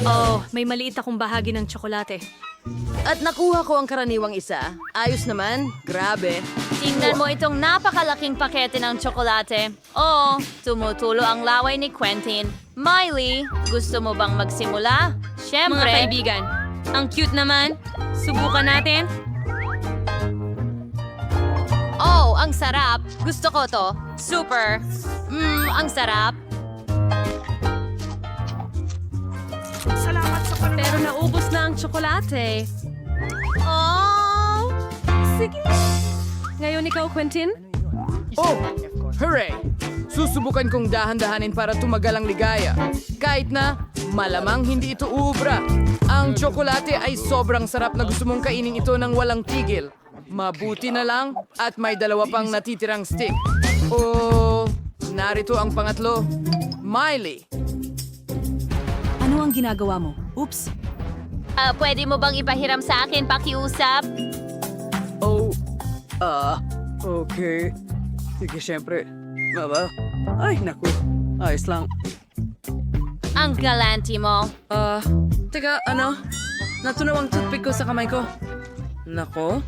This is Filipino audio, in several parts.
Oh, may maliit akong bahagi ng tsokolate. At nakuha ko ang karaniwang isa. Ayos naman. Grabe. Tingnan mo itong napakalaking pakete ng tsokolate. Oo, tumutulo ang laway ni Quentin. Miley, gusto mo bang magsimula? Mga Siyempre. kaibigan, ang cute naman. Subukan natin. Oh, ang sarap. Gusto ko to. Super. Ang sarap. Pero naubos na ang tsokolate. Oh! Sige. Ngayon ikaw, Quentin? Oh! Hooray! Susubukan kong dahan-dahanin para tumagal ang ligaya. Kahit na malamang hindi ito uubra. Ang tsokolate ay sobrang sarap na gusto mong kainin ito ng walang tigil. Mabuti na lang at may dalawa pang natitirang stick. Oh, narito ang pangatlo. Miley. Ano ang ginagawa mo? Oops! Pwede mo bang ipahiram sa akin pakiusap? Oh, okay. Sige, syempre. Maba? Ay, naku. Ayos lang. Ang galanti mo. Teka, ano? Natunaw ang toothpick ko sa kamay ko. Nako?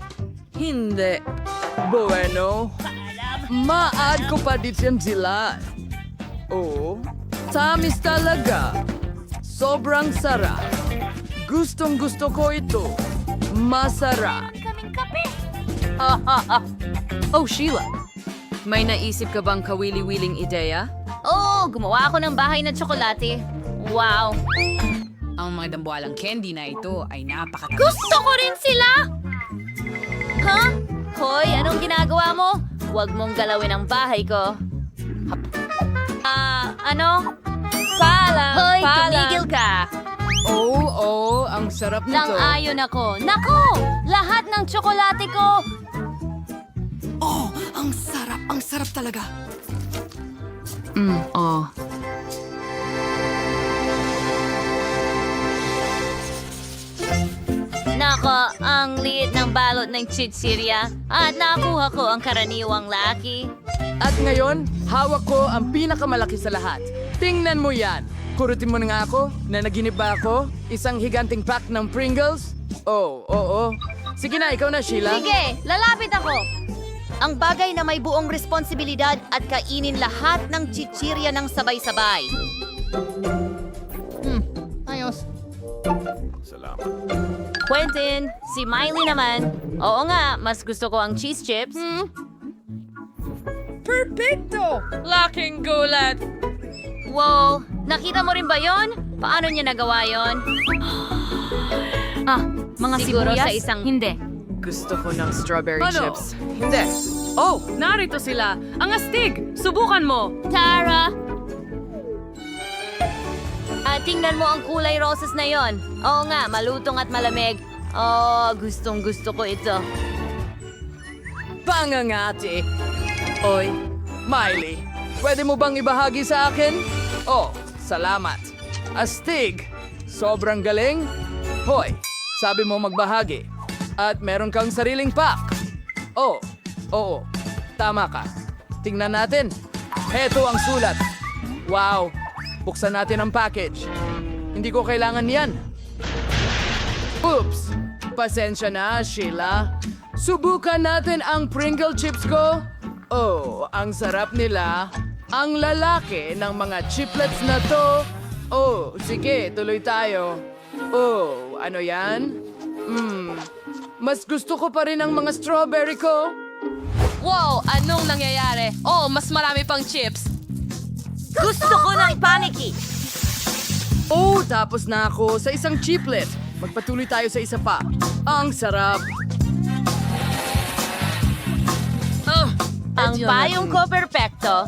Hindi. Bueno. Maad ko pa din sila. Oh, tamis talaga. Sobrang sarap. Gustong gusto ko ito. Masarap. Oh, Sheila. May naisip ka bang kawili-wiling ideya? Oo, gumawa ako ng bahay na tsokolate. Wow. Ang mga dambuhalang candy na ito ay napakatamis. Gusto ko rin sila! Ha? Hoy, anong ginagawa mo? Huwag mong galawin ang bahay ko. Ano? Hoy, tumigil ka! Oh, ang sarap nito. Lang-ayon ako. Nako! Lahat ng tsokolate ko! Oh, ang sarap! Ang sarap talaga! Nako, ang liit ng balot ng chichirya. At nakuha ko ang karaniwang laki. At ngayon, hawak ko ang pinakamalaki sa lahat. Tingnan mo yan. Kurutin mo na nga ako na naginip ba ako? Isang higanting pack ng Pringles? Oh, oo. Sige na, ikaw na, Sheila. Sige, lalapit ako. Ang bagay na may buong responsibilidad at kainin lahat ng chichirya ng sabay-sabay. Ayos. Quentin, si Miley naman. Oo nga, mas gusto ko ang cheese chips. Perfecto! Laking gulat! Wow, nakita mo rin ba yon? Paano niya nagawa yon? Mga Siguro sibuyas? sa isang... Hindi. Gusto ko ng strawberry Ano? chips. Hindi. Oh, narito sila. Ang astig! Subukan mo! Tara! Tingnan mo ang kulay roses na yon. Oo nga, malutong at malamig. Oh, gustong gusto ko ito. Pangangati. Oy, Miley, pwede mo bang ibahagi sa akin? Oh, salamat. Astig. Sobrang galing. Hoy, sabi mo magbahagi. At meron kang sariling pack. Oh, oo. Tama ka. Tingnan natin. Heto ang sulat. Wow. Buksan natin ang package. Hindi ko kailangan yan. Oops. Pasensya na, Sheila. Subukan natin ang Pringle chips ko. Oh, ang sarap nila. Ang lalaki ng mga chiplets na to. Oh, sige, tuloy tayo. Oh, ano yan? Mas gusto ko pa rin ang mga strawberry ko. Wow, anong nangyayari? Oh, mas marami pang chips. Gusto ko ng panicky! Oh, tapos na ako sa isang chiplet. Magpatuloy tayo sa isa pa. Ang sarap. Oh, Ang payong ko perpekto.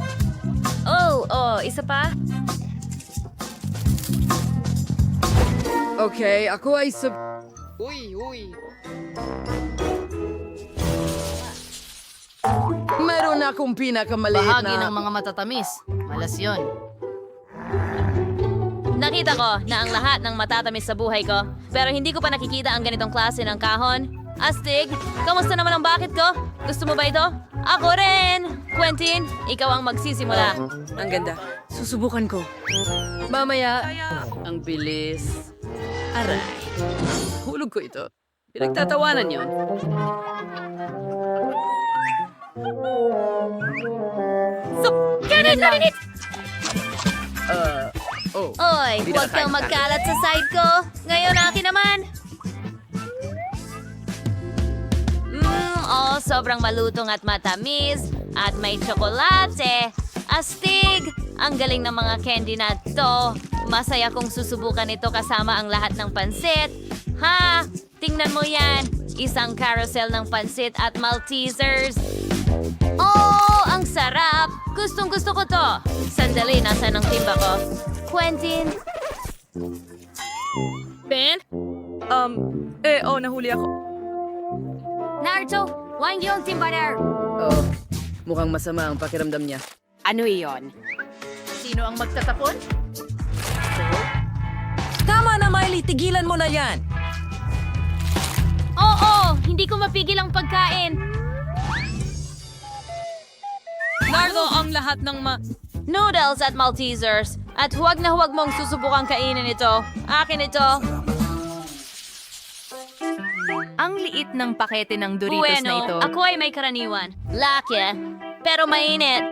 Oh, isa pa? okay, ako ay Meron akong pinakamaliit Bahagi na... ng mga matatamis. Malas yun. Nakita ko na ang lahat ng matatamis sa buhay ko, pero hindi ko pa nakikita ang ganitong klase ng kahon. Astig, kamusta naman ang bucket ko? Gusto mo ba ito? Ako rin! Quentin, ikaw ang magsisimula. Ang ganda. Susubukan ko. Mamaya. Ang bilis. Aray. Hulog ko ito. Pinagtatawanan yon. Ganun lang! Oh. Oy, Di na huwag kang kakain. magkalat sa side ko. Ngayon akin naman. Sobrang malutong at matamis. At may tsokolate. Astig! Ang galing ng mga candy na to. Masaya kong susubukan ito kasama ang lahat ng pansit. Ha! Tingnan mo yan. Isang carousel ng pansit at Maltesers. Oh, ang sarap! Gustong gusto ko to. Sandali, nasaan ang timba ko? Quentin? Ben? Nahuli ako. Naruto, wang yung timba there. Oh, mukhang masama ang pakiramdam niya. Ano iyon? Sino ang magtatapon? Tama na, Miley! Tigilan mo na yan! Oo, hindi ko mapigil ang pagkain. Nardo ang lahat ng Noodles at Maltesers. At huwag na huwag mong susubukang kainin ito. Akin ito. Ang liit ng pakete ng Doritos na ito. Ako ay may karaniwan. Laki, pero mainit.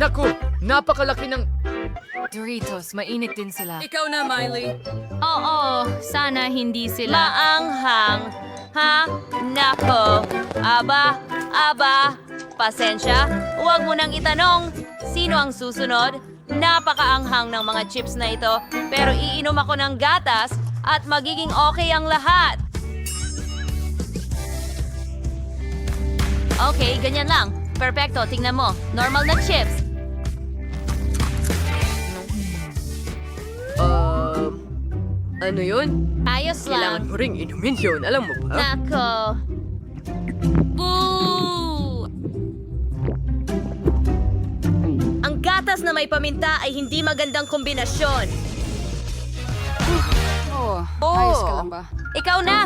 Naku, napakalaki ng... Doritos, mainit din sila. Ikaw na, Miley. Oo, sana hindi sila. Maanghang. Ha? Nako. Aba. Pasensya. Huwag mo nang itanong. Sino ang susunod? Napakaanghang ng mga chips na ito. Pero iinom ako ng gatas at magiging okay ang lahat. Okay, ganyan lang. Perfecto, tingnan mo. Normal na chips. Ano yun? Ayos lang. mo ring inumin yun, alam mo ba? Nako. Boo! Ang gatas na may paminta ay hindi magandang kombinasyon. Ayos ka lang ba? Ikaw na!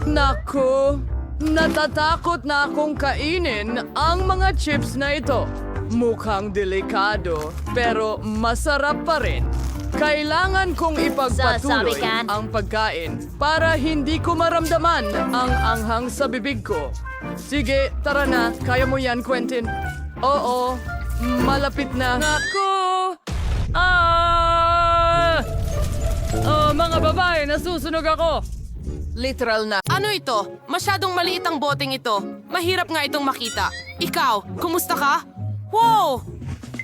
Naku, natatakot na akong kainin ang mga chips na ito. Mukhang delikado, pero masarap pa rin. Kailangan kong ipagpatuloy Sasabi ka? ang pagkain para hindi ko maramdaman ang anghang sa bibig ko. Sige, tara na. Kaya mo yan, Quentin. Oo, malapit na. Naku! Mga babae, nasusunog ako. literal na. Ano ito? Masyadong maliit ang boteng ito. Mahirap nga itong makita. Ikaw, kumusta ka? Wow!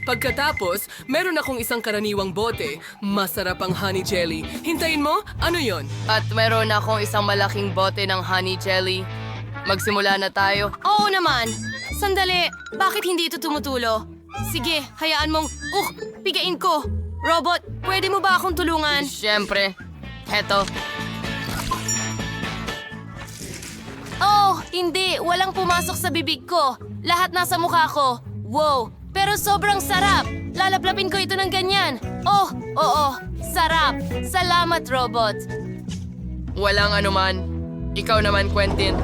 Pagkatapos, meron akong isang karaniwang bote. Masarap ang honey jelly. Hintayin mo? Ano yon? At meron akong isang malaking bote ng honey jelly. Magsimula na tayo. Oo naman. Sandali, bakit hindi ito tumutulo? Sige, hayaan mong, pigain ko. Robot, pwede mo ba akong tulungan? Siyempre. Heto. Oh, hindi. Walang pumasok sa bibig ko. Lahat nasa mukha ko. Wow, pero sobrang sarap. Lalaplapin ko ito ng ganyan. Oh, oo. Sarap. Salamat, robot. Walang anuman. Ikaw naman, Quentin.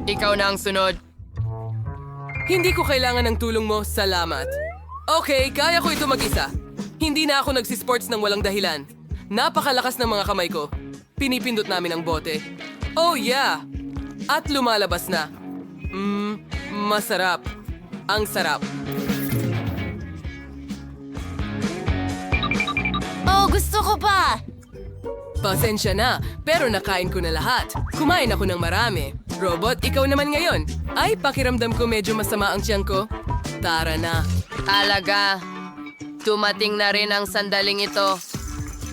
Ikaw na ang sunod. Hindi ko kailangan ng tulong mo. Salamat. Okay, kaya ko ito mag-isa. Hindi na ako nagsisports ng walang dahilan. Napakalakas ng mga kamay ko. Pinipindot namin ang bote. Oh yeah! At lumalabas na. Masarap. Ang sarap. Oh, gusto ko pa. Pasensya na, pero nakain ko na lahat. Kumain ako ng marami. Robot, ikaw naman ngayon. Ay, pakiramdam ko medyo masama ang tiyan ko. Tara na. Talaga. Dumating na rin ang sandaling ito.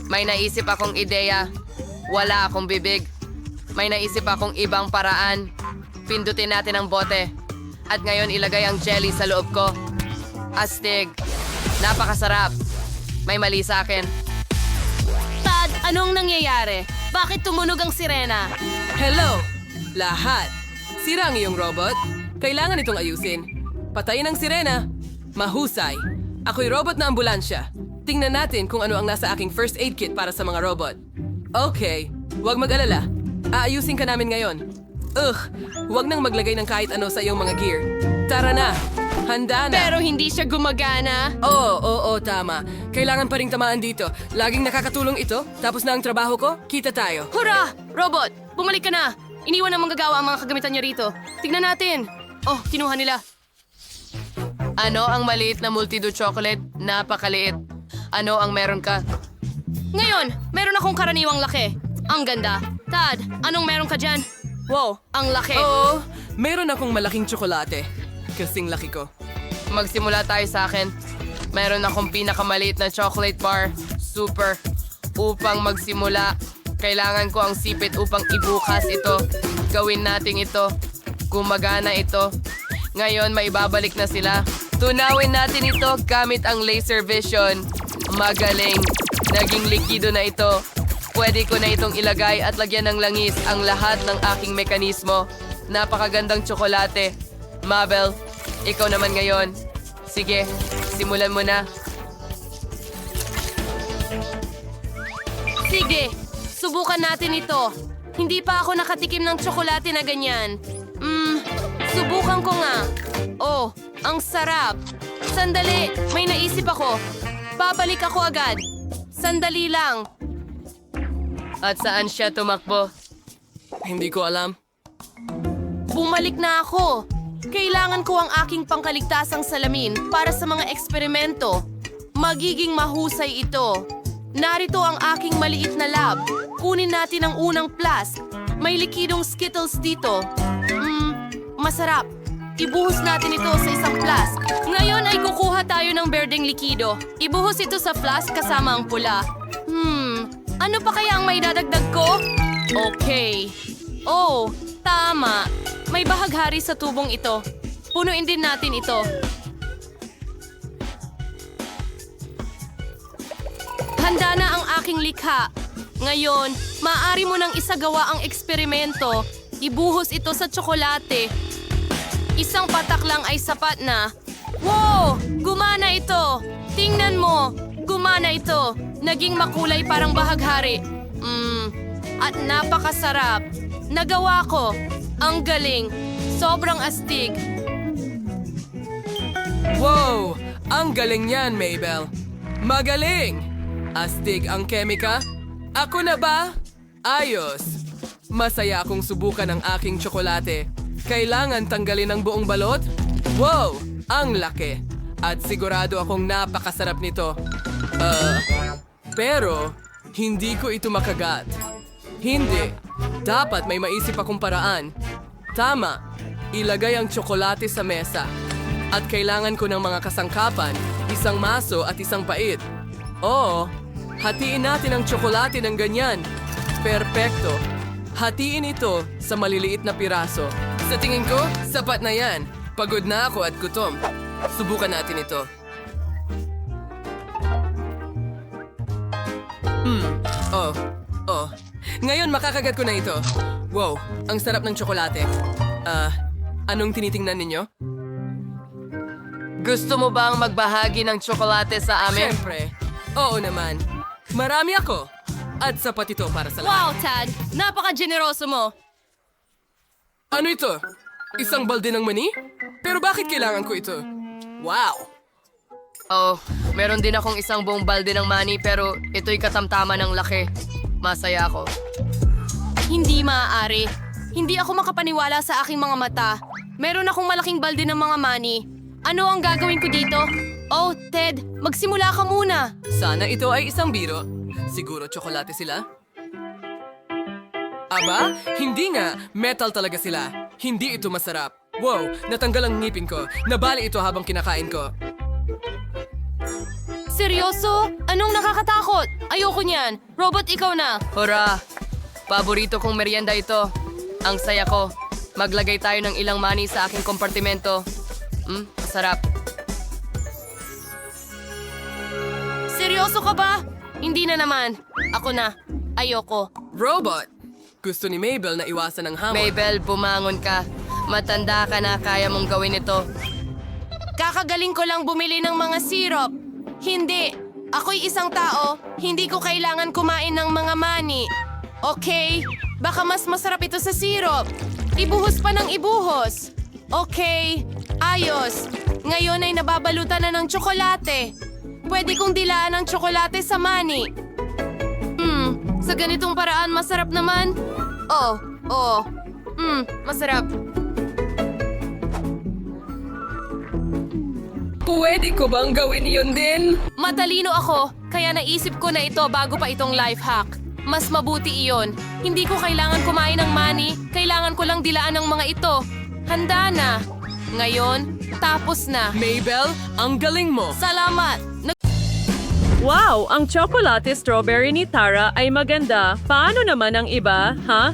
May naisip akong ideya. Wala akong bibig. May naisip akong ibang paraan. Pindutin natin ang bote. At ngayon ilagay ang jelly sa loob ko. Astig. Napakasarap. May mali sa akin. Tad, anong nangyayari? Bakit tumunog ang sirena? Hello! Lahat. Sira ang iyong robot. Kailangan itong ayusin. Patayin ang sirena. Mahusay. Ako'y robot na ambulansya. Tingnan natin kung ano ang nasa aking first aid kit para sa mga robot. Okay, huwag mag-alala. Aayusin ka namin ngayon. Huwag nang maglagay ng kahit ano sa iyong mga gear. Tara na! Handa na. Pero hindi siya gumagana. Oo, tama. Kailangan pa ring tamaan dito. Laging nakakatulong ito. Tapos na ang trabaho ko, kita tayo. Hurra! Robot, bumalik ka na. Iniwan ng manggagawa ang mga kagamitan niya rito. Tignan natin. Oh, kinuha nila. Ano ang maliit na multido chocolate? Napakaliit. Ano ang meron ka? Ngayon, meron akong karaniwang laki. Ang ganda. Tad, anong meron ka dyan? Wow, ang laki. Oo, meron akong malaking tsokolate. Kasing laki ko. Magsimula tayo sa akin. Meron akong pinakamaliit na chocolate bar. Super. Upang magsimula, kailangan ko ang sipit upang ibukas ito. Gawin natin ito. Gumagana ito. Ngayon, maibabalik na sila. Tunawin natin ito gamit ang laser vision. Magaling. Naging likido na ito. Pwede ko na itong ilagay at lagyan ng langis ang lahat ng aking mekanismo. Napakagandang tsokolate. Mabel, ikaw naman ngayon. Sige, simulan mo na. Sige, subukan natin ito. Hindi pa ako nakatikim ng tsokolate na ganyan. Subukan ko nga. Oh, ang sarap. Sandali, may naisip ako. Babalik ako agad. Sandali lang. At saan siya tumakbo? Hindi ko alam. Bumalik na ako. Kailangan ko ang aking pangkaligtasang salamin para sa mga eksperimento. Magiging mahusay ito. Narito ang aking maliit na lab. Kunin natin ang unang flask. May likidong Skittles dito. Masarap. Ibuhos natin ito sa isang flask. Ngayon ay kukuha tayo ng berdeng likido. Ibuhos ito sa flask kasama ang pula. Ano pa kaya ang may dadagdag ko? Okay. Oh, tama. May bahaghari sa tubong ito. Punuin din natin ito. Handa na ang aking likha. Ngayon, maaari mo nang isagawa ang eksperimento. Ibuhos ito sa tsokolate. Isang patak lang ay sapat na. Wow! Gumana ito! Tingnan mo! Gumana ito! Naging makulay parang bahaghari. At napakasarap. Nagawa ko. Ang galing. Sobrang astig. Wow! Ang galing niyan, Mabel. Magaling! Astig ang kemika. Ako na ba? Ayos. Masaya akong subukan ang aking tsokolate. Kailangan tanggalin ang buong balot? Wow! Ang laki. At sigurado akong napakasarap nito. Pero, hindi ko ito makagat. Hindi. Dapat may maisip akong paraan. Tama. Ilagay ang tsokolate sa mesa. At kailangan ko ng mga kasangkapan, isang maso at isang pait. Oo, hatiin natin ang tsokolate ng ganyan. Perpekto. Hatiin ito sa maliliit na piraso. Sa tingin ko, sapat na yan. Pagod na ako at gutom. Subukan natin ito. Ngayon makakagat ko na ito. Wow, ang sarap ng tsokolate. Anong tinitingnan ninyo? Gusto mo bang magbahagi ng tsokolate sa amin? Siyempre. Oo naman. Marami ako. At sapat ito para sa lahat. Wow, Tad! Napaka-generoso mo. Ano ito? Isang balde ng mani? Pero bakit kailangan ko ito? Wow! Oh, meron din akong isang buong balde ng mani pero ito'y katamtaman ng laki. Masaya ako. Hindi maaari. Hindi ako makapaniwala sa aking mga mata. Meron akong malaking balde ng mga mani. Ano ang gagawin ko dito? Oh, Ted, magsimula ka muna. Sana ito ay isang biro. Siguro tsokolate sila? Aba, hindi nga. Metal talaga sila. Hindi ito masarap. Wow, natanggal ang ngipin ko. Nabali ito habang kinakain ko. Seryoso? Anong nakakatakot? Ayoko niyan. Robot, ikaw na. Hurra! Paborito kong merienda ito. Ang saya ko. Maglagay tayo ng ilang mani sa aking kompartimento. Masarap. Seryoso ka ba? Hindi na naman. Ako na. Ayoko. Robot! Gusto ni Mabel na iwasan ang hamon. Mabel, bumangon ka. Matanda ka na, kaya mong gawin ito. Kakagaling ko lang bumili ng mga syrup. Hindi. Ako'y isang tao. Hindi ko kailangan kumain ng mga mani. Okay? Baka mas masarap ito sa syrup. Ibuhos pa ng ibuhos. Okay. Ayos. Ngayon ay nababalutan na ng tsokolate. Pwede kong dilaan ang tsokolate sa mani. Sa ganitong paraan, masarap naman. Masarap. Pwede ko bang gawin yun din? Matalino ako, kaya naisip ko na ito bago pa itong life hack. Mas mabuti iyon. Hindi ko kailangan kumain ng mani, kailangan ko lang dilaan ng mga ito. Handa na. Ngayon, tapos na. Mabel, ang galing mo. Salamat! Wow! Ang chocolate strawberry ni Tara ay maganda. Paano naman ang iba, ha?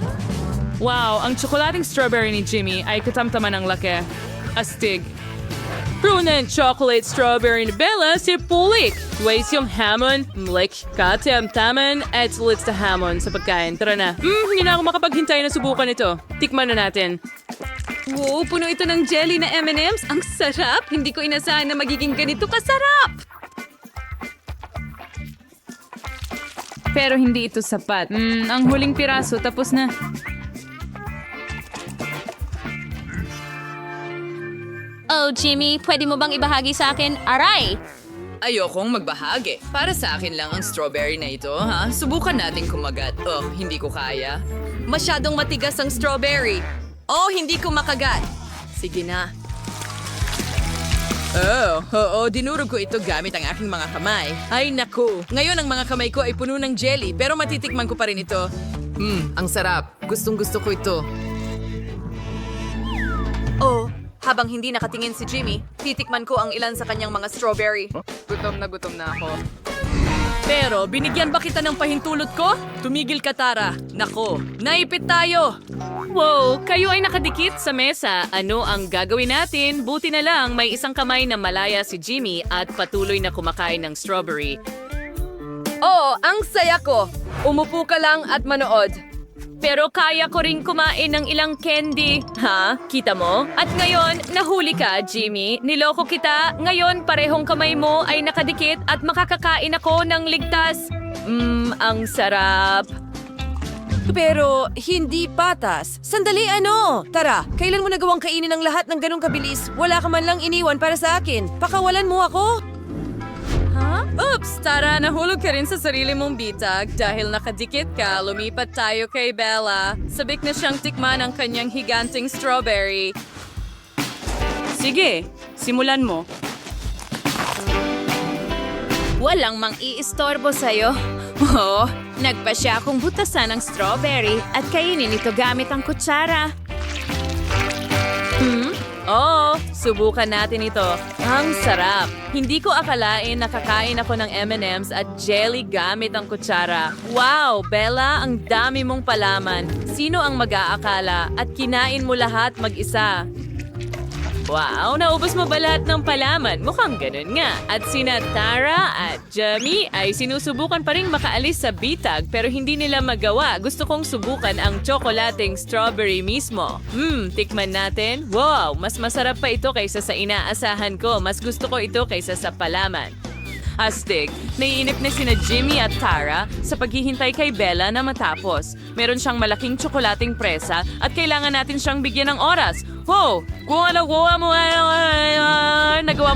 Wow! Ang tsokolating strawberry ni Jimmy ay katamtaman ng laki. Astig. Prunen chocolate strawberry ni Bella si Pulik. Ways yung hamon, mlik, katamtaman, at lits sa hamon sa pagkain. Tara na. Hindi na ako makapaghintay na subukan ito. Tikman na natin. Wow, puno ito ng jelly na M&M's. Ang sarap! Hindi ko inasahan na magiging ganito kasarap! Pero hindi ito sapat. Ang huling piraso, tapos na. Oh, Jimmy, pwede mo bang ibahagi sa akin? Aray! Ayokong magbahagi. Para sa akin lang ang strawberry na ito, ha? Subukan natin kumagat. Hindi ko kaya. Masyadong matigas ang strawberry. Hindi ko makagat. Sige na. Dinurog ko ito gamit ang aking mga kamay. Ay, naku. Ngayon ang mga kamay ko ay puno ng jelly, pero matitikman ko pa rin ito. Ang sarap. Gustong-gusto ko ito. Habang hindi nakatingin si Jimmy, titikman ko ang ilan sa kanyang mga strawberry. Gutom na ako. Pero, binigyan ba kita ng pahintulot ko? Tumigil ka, Tara. Nako, naipit tayo. Wow! Kayo ay nakadikit sa mesa. Ano ang gagawin natin? Buti na lang may isang kamay na malaya si Jimmy at patuloy na kumakain ng strawberry. Ang saya ko. Umupo ka lang at manood. Pero kaya ko rin kumain ng ilang candy. Ha? Kita mo? At ngayon, nahuli ka, Jimmy. Niloko kita. Ngayon, parehong kamay mo ay nakadikit at makakakain ako ng ligtas. Ang sarap. Pero hindi patas. Sandali, ano? Tara, kailan mo nagawang kainin ang lahat ng ganong kabilis? Wala ka man lang iniwan para sa akin. Pakawalan mo ako. Ha? Oops! Tara, nahulog ka rin sa sarili mong bitag. Dahil nakadikit ka, lumipat tayo kay Bella. Sabik na siyang tikman ang kanyang higanting strawberry. Sige, simulan mo. Walang mang-iistorbo sa'yo. Nagpa siya akong butasan ng strawberry at kainin ito gamit ang kutsara. Subukan natin ito. Ang sarap. Hindi ko akalain nakakain ako ng M&M's at jelly gamit ang kutsara. Wow, Bella, ang dami mong palaman. Sino ang mag-aakala at kinain mo lahat mag-isa? Wow, naubos mo ba lahat ng palaman? Mukhang ganun nga. At sina Tara at Jamie ay sinusubukan pa rin makaalis sa bitag pero hindi nila magawa. Gusto kong subukan ang tsokolating strawberry mismo. Tikman natin. Wow, mas masarap pa ito kaysa sa inaasahan ko. Mas gusto ko ito kaysa sa palaman. Astig, naiinip na sina Jimmy at Tara sa paghihintay kay Bella na matapos. Meron siyang malaking tsokolating presa at kailangan natin siyang bigyan ng oras. Wow! Kung nagawa mo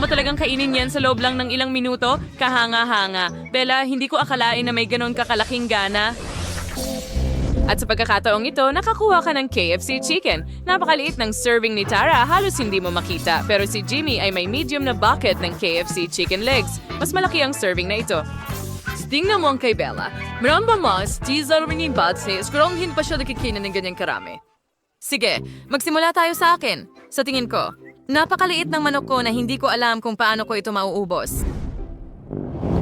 talagang kainin yan sa loob lang ng ilang minuto, kahanga-hanga. Bella, hindi ko akalain na may ganon kakalaking gana. At sa pagkakataong ito, nakakuha ka ng KFC chicken. Napakaliit ng serving ni Tara, halos hindi mo makita. Pero si Jimmy ay may medium na bucket ng KFC chicken legs. Mas malaki ang serving na ito. Tingnan mo ang kay Bella. Meron ba mas teaser ring buds ni Skrong hindi pa siya nakikinin ng ganyang karami. Sige, magsimula tayo sa akin. Sa tingin ko, napakaliit ng manok ko na hindi ko alam kung paano ko ito mauubos.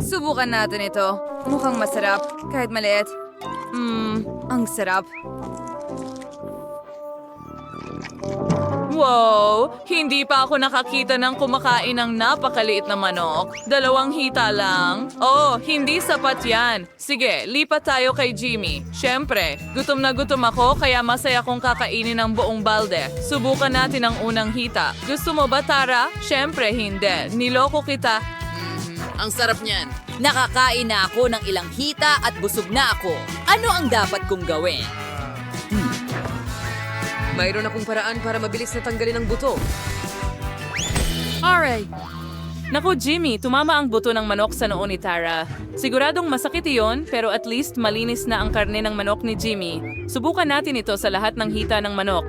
Subukan natin ito. Mukhang masarap, kahit maliit. Ang sarap. Wow! Hindi pa ako nakakita ng kumakain ng napakaliit na manok. 2 hita lang. Hindi sapat yan. Sige, lipat tayo kay Jimmy. Siyempre, gutom na gutom ako kaya masaya kong kakainin ang buong balde. Subukan natin ang unang hita. Gusto mo ba, Tara? Siyempre, hindi. Niloko kita. Ang sarap niyan. Nakakain na ako ng ilang hita at busog na ako. Ano ang dapat kong gawin? Mayroon akong paraan para mabilis na tanggalin ang buto. Aray! Naku, Jimmy, tumama ang buto ng manok sa noo ni Tara. Siguradong masakit iyon, pero at least malinis na ang karne ng manok ni Jimmy. Subukan natin ito sa lahat ng hita ng manok.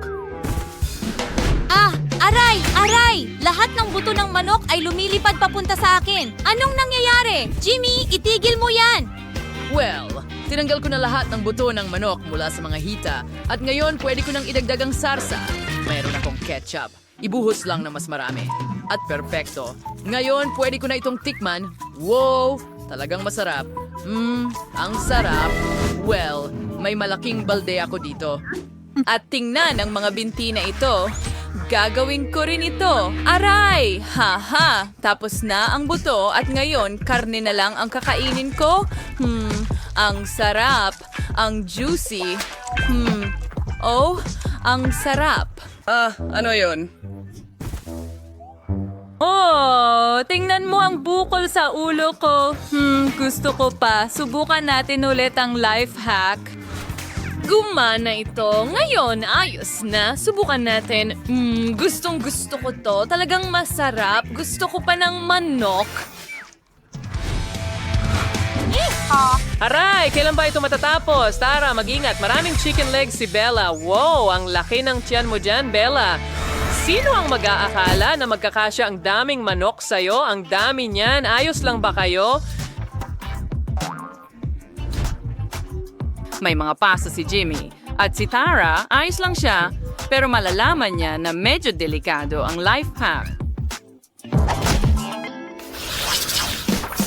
Ah! Aray! Aray! Lahat ng buto ng manok ay lumilipad papunta sa akin. Anong nangyayari? Jimmy, itigil mo yan! Well, tinanggal ko na lahat ng buto ng manok mula sa mga hita at ngayon pwede ko nang idagdag ang sarsa. Mayroon akong ketchup. Ibuhos lang na mas marami. At perpekto. Ngayon, pwede ko na itong tikman. Wow! Talagang masarap. Ang sarap. Well, may malaking balde ako dito. At tingnan ang mga binti na ito. Gagawin ko rin ito. Aray! Haha! Tapos na ang buto at ngayon karne na lang ang kakainin ko. Ang sarap. Ang juicy. Oh, ang sarap. Ano yon? Oh, tingnan mo ang bukol sa ulo ko. Gusto ko pa. Subukan natin ulit ang life hack. Gumana ito. Ngayon, ayos na. Subukan natin. Gustong gusto ko to. Talagang masarap. Gusto ko pa ng manok. Aray! Kailan ba ito matatapos? Tara, mag-ingat. Maraming chicken legs si Bella. Wow! Ang laki ng tiyan mo dyan, Bella. Sino ang mag-aakala na magkakasya ang daming manok sa'yo? Ang dami niyan. Ayos lang ba kayo? May mga paso si Jimmy. At si Tara, ayos lang siya. Pero malalaman niya na medyo delikado ang life hack.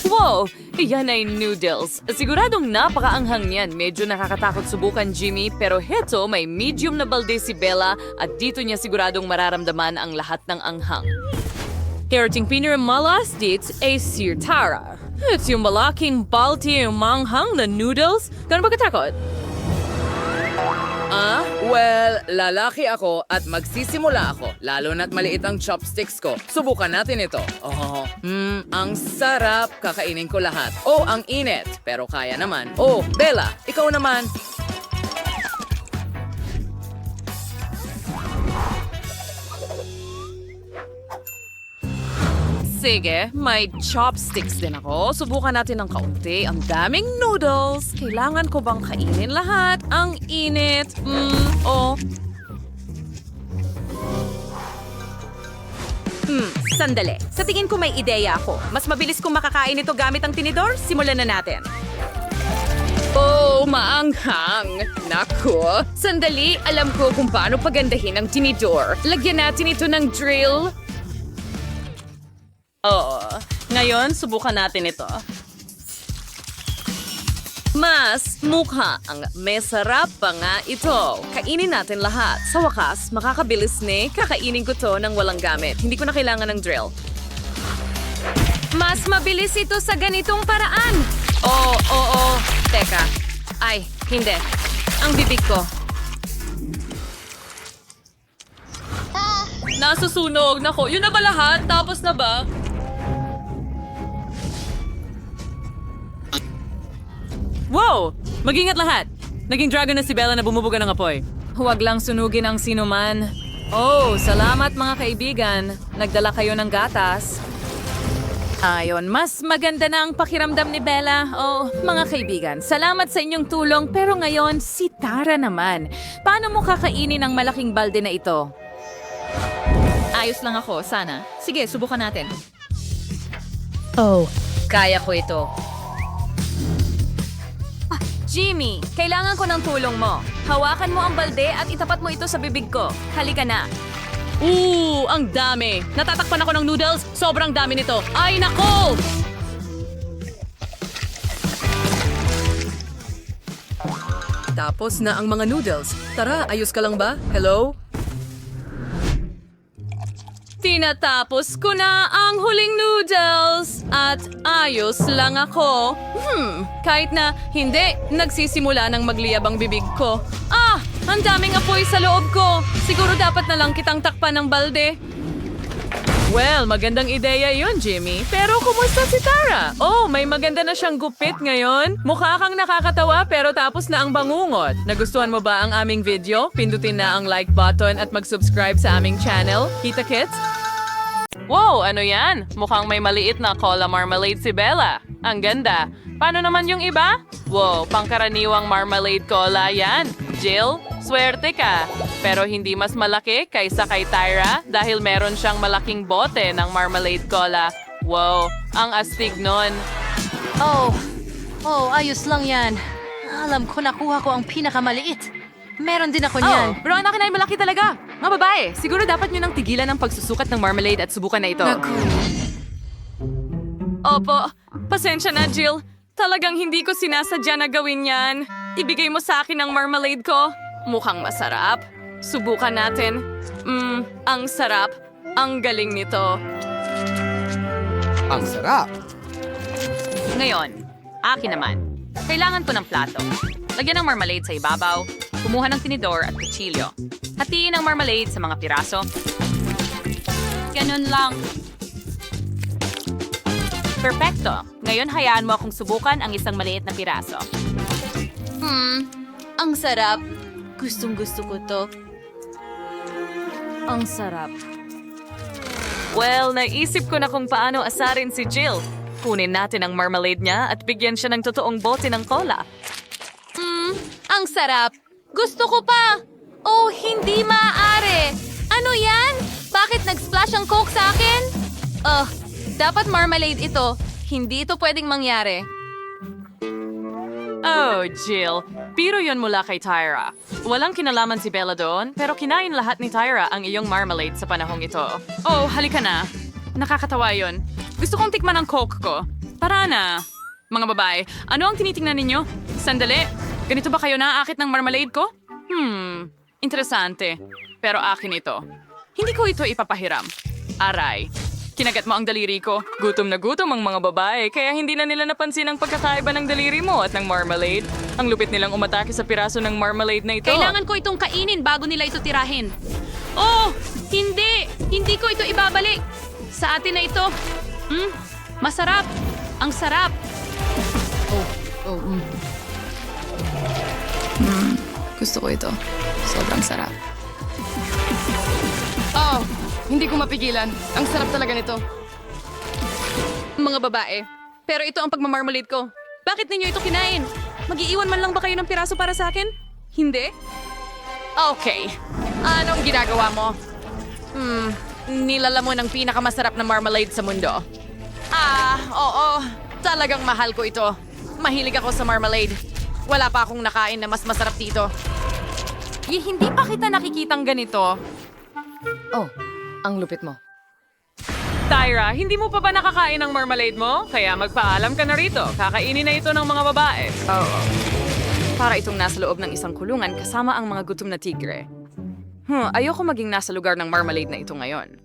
Wow! Iyan ay noodles. Siguradong napakaanghang niyan. Medyo nakakatakot subukan, Jimmy. Pero heto, may medium na balde si Bella at dito niya siguradong mararamdaman ang lahat ng anghang. Karating piniramalas dito ay si Tara. At yung malaking balde yung manghang na noodles. Gano'n ba katakot? Well, lalaki ako at magsisimula ako. Lalo na't maliit ang chopsticks ko. Subukan natin ito. Oh, ang sarap. Kakainin ko lahat. Oh, ang init. Pero kaya naman. Oh, Bella, ikaw naman. Sige, may chopsticks din ako. Subukan natin ng kaunti. Ang daming noodles. Kailangan ko bang kainin lahat? Ang init. Sandali. Sa tingin ko may ideya ako. Mas mabilis kong makakain ito gamit ang tinidor. Simulan na natin. Oh, maanghang. Naku. Sandali, alam ko kung paano pagandahin ang tinidor. Lagyan natin ito ng drill. Oo. Ngayon, subukan natin ito. Mas mukha ang masarap pa nga ito. Kainin natin lahat. Sa wakas, makakabilis ni kakainin ko to ng walang gamit. Hindi ko na kailangan ng drill. Mas mabilis ito sa ganitong paraan. Oo. Teka. Ay, hindi. Ang bibig ko. Nasusunog. Nako, yun na ba lahat? Tapos na ba? Wow! Mag-ingat lahat! Naging dragon na si Bella na bumubuga ng apoy. Huwag lang sunugin ang sinuman. Oh, salamat mga kaibigan. Nagdala kayo ng gatas. Ayon, mas maganda na ang pakiramdam ni Bella. Oh, mga kaibigan, salamat sa inyong tulong. Pero ngayon, si Tara naman. Paano mo kakainin ang malaking balde na ito? Ayos lang ako, sana. Sige, subukan natin. Kaya ko ito. Jimmy, kailangan ko ng tulong mo. Hawakan mo ang balde at itapat mo ito sa bibig ko. Halika na. Ang dami. Natatakpan ako ng noodles. Sobrang dami nito. Ay, nako! Tapos na ang mga noodles. Tara, ayos ka lang ba? Hello? Tinatapos ko na ang huling noodles at ayos lang ako. Kahit na hindi, nagsisimula ng magliyab ang bibig ko. Ang daming apoy sa loob ko. Siguro dapat na lang kitang takpan ng balde. Well, magandang ideya yun, Jimmy. Pero kumusta si Tara? Oh, may maganda na siyang gupit ngayon. Mukha kang nakakatawa pero tapos na ang bangungot. Nagustuhan mo ba ang aming video? Pindutin na ang like button at mag-subscribe sa aming channel. Kita Kits? Wow, ano yan? Mukhang may maliit na cola marmalade si Bella. Ang ganda. Paano naman yung iba? Wow, pangkaraniwang marmalade cola yan. Jill, swerte ka. Pero hindi mas malaki kaysa kay Tyra dahil meron siyang malaking bote ng marmalade cola. Wow, ang astig nun. Oh, ayos lang yan. Alam ko nakuha ko ang pinakamaliit. Meron din ako niyan. Pero ang akin ay malaki talaga. Mga babae, siguro dapat nyo nang tigilan ang pagsusukat ng marmalade at subukan na ito. Opo, pasensya na, Jill. Talagang hindi ko sinasadya na gawin yan. Ibigay mo sa akin ang marmalade ko. Mukhang masarap. Subukan natin. Ang sarap. Ang galing nito. Ang sarap. Ngayon, akin naman. Kailangan ko ng plato. Lagyan ng marmalade sa ibabaw. Kumuha ng tinidor at kutsilyo. Hatiin ang marmalade sa mga piraso. Ganun lang. Perfecto. Ngayon hayaan mo akong subukan ang isang maliit na piraso. Ang sarap. Gustong-gusto ko to. Ang sarap. Well, naisip ko na kung paano asarin si Jill. Kunin natin ang marmalade niya at bigyan siya ng totoong bote ng cola. Ang sarap. Gusto ko pa. Oh, hindi maaari. Ano yan? Bakit nag-splash ang Coke sa akin? Dapat marmalade ito. Hindi ito pwedeng mangyari. Oh, Jill. Biro yun mula kay Tyra. Walang kinalaman si Bella doon, pero kinain lahat ni Tyra ang iyong marmalade sa panahong ito. Oh, halika na. Nakakatawa yun. Gusto kong tikman ang Coke ko. Tara na. Mga babae, ano ang tinitingnan ninyo? Sandali. Ganito ba kayo naaakit ng marmalade ko? Interesante. Pero akin ito. Hindi ko ito ipapahiram. Aray. Kinagat mo ang daliri ko. Gutom na gutom ang mga babae, kaya hindi na nila napansin ang pagkakaiba ng daliri mo at ng marmalade. Ang lupit nilang umatake sa piraso ng marmalade na ito. Kailangan ko itong kainin bago nila ito tirahin. Oh, hindi! Hindi ko ito ibabalik. Sa atin na ito. Masarap. Ang sarap. Gusto ko ito. Sobrang sarap. Oh, hindi ko mapigilan. Ang sarap talaga nito. Mga babae. Pero ito ang pagmamarmalade ko. Bakit ninyo ito kinain? Mag-iiwan man lang ba kayo ng piraso para sa akin? Hindi? Okay. Anong ginagawa mo? Nilalamon ang pinakamasarap na marmalade sa mundo. Oo. Talagang mahal ko ito. Mahilig ako sa marmalade. Wala pa akong nakain na mas masarap dito. Hindi pa kita nakikitang ganito. Oh, ang lupit mo. Tyra, hindi mo pa ba nakakain ng marmalade mo? Kaya magpaalam ka na rito. Kakainin na ito ng mga babae. Oo. Para itong nasa loob ng isang kulungan kasama ang mga gutom na tigre. Ayoko maging nasa lugar ng marmalade na ito ngayon.